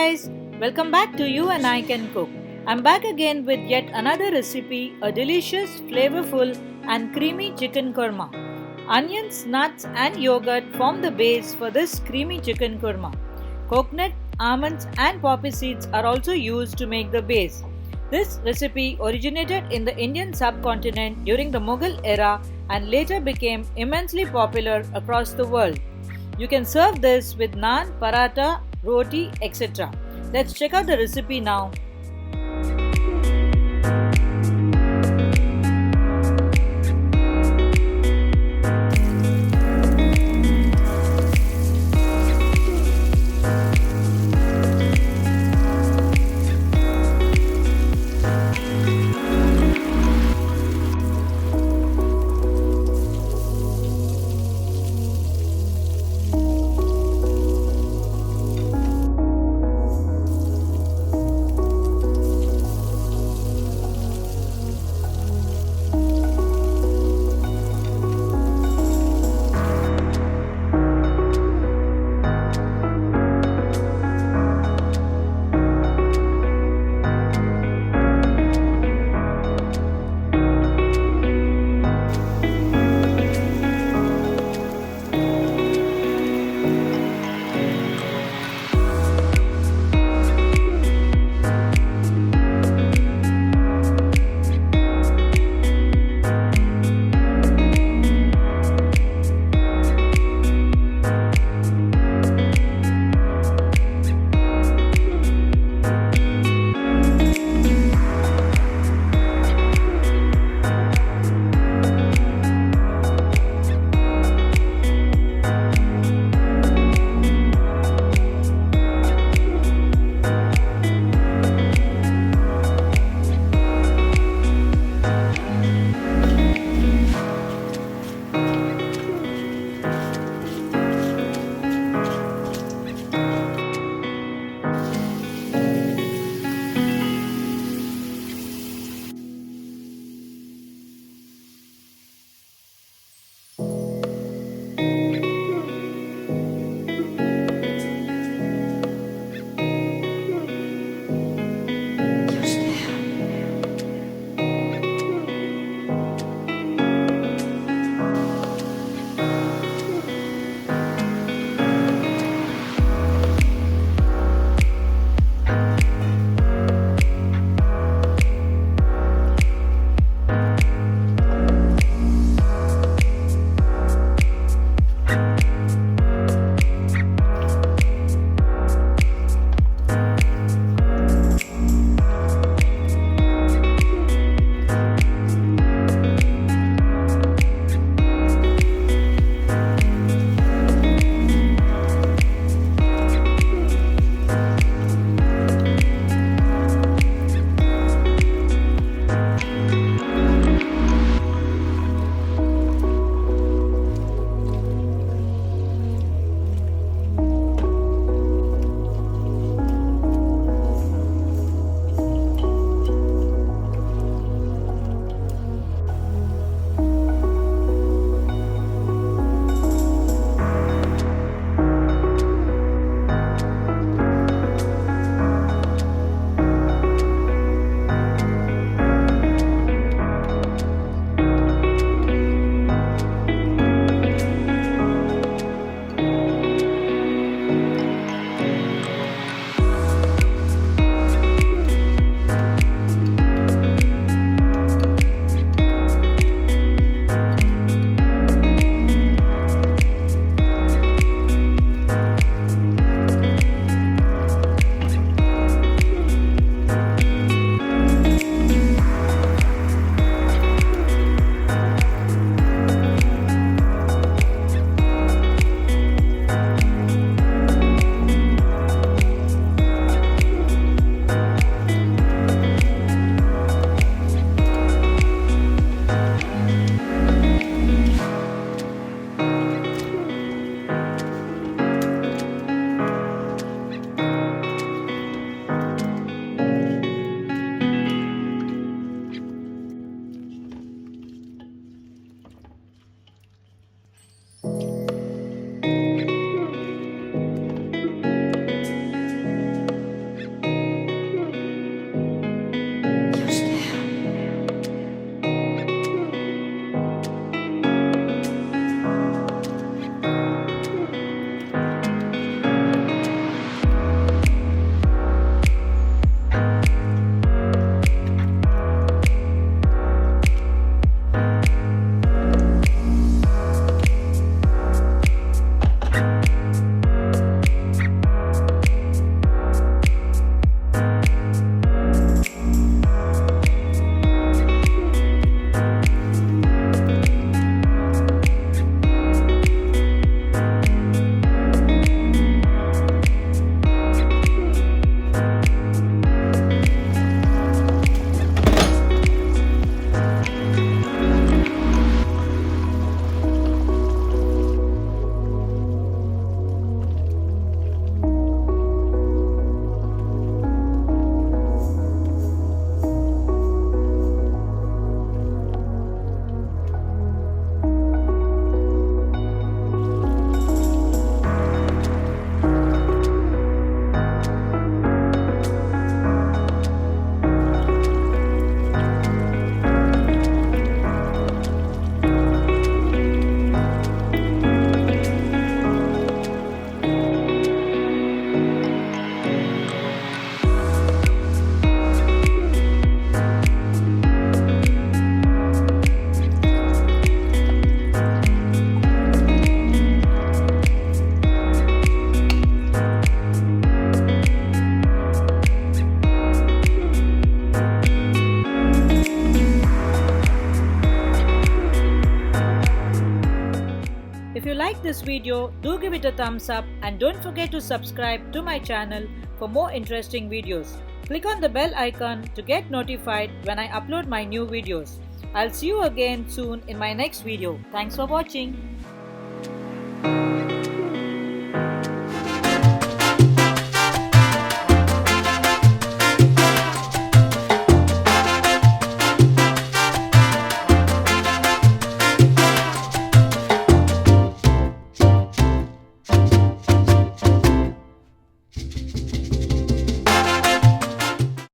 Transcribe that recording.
guys, welcome back to You and I Can Cook. I'm back again with yet another recipe, a delicious, flavorful and creamy chicken korma. Onions, nuts and yogurt form the base for this creamy chicken korma. Coconut, almonds and poppy seeds are also used to make the base. This recipe originated in the Indian subcontinent during the Mughal Era and later became immensely popular across the world. You can serve this with naan, paratha, roti, etc. Let's check out the recipe now. this video, do give it a thumbs up and don't forget to subscribe to my channel for more interesting videos. Click on the bell icon to get notified when I upload my new videos. I'll see you again soon in my next video. Thanks for watching.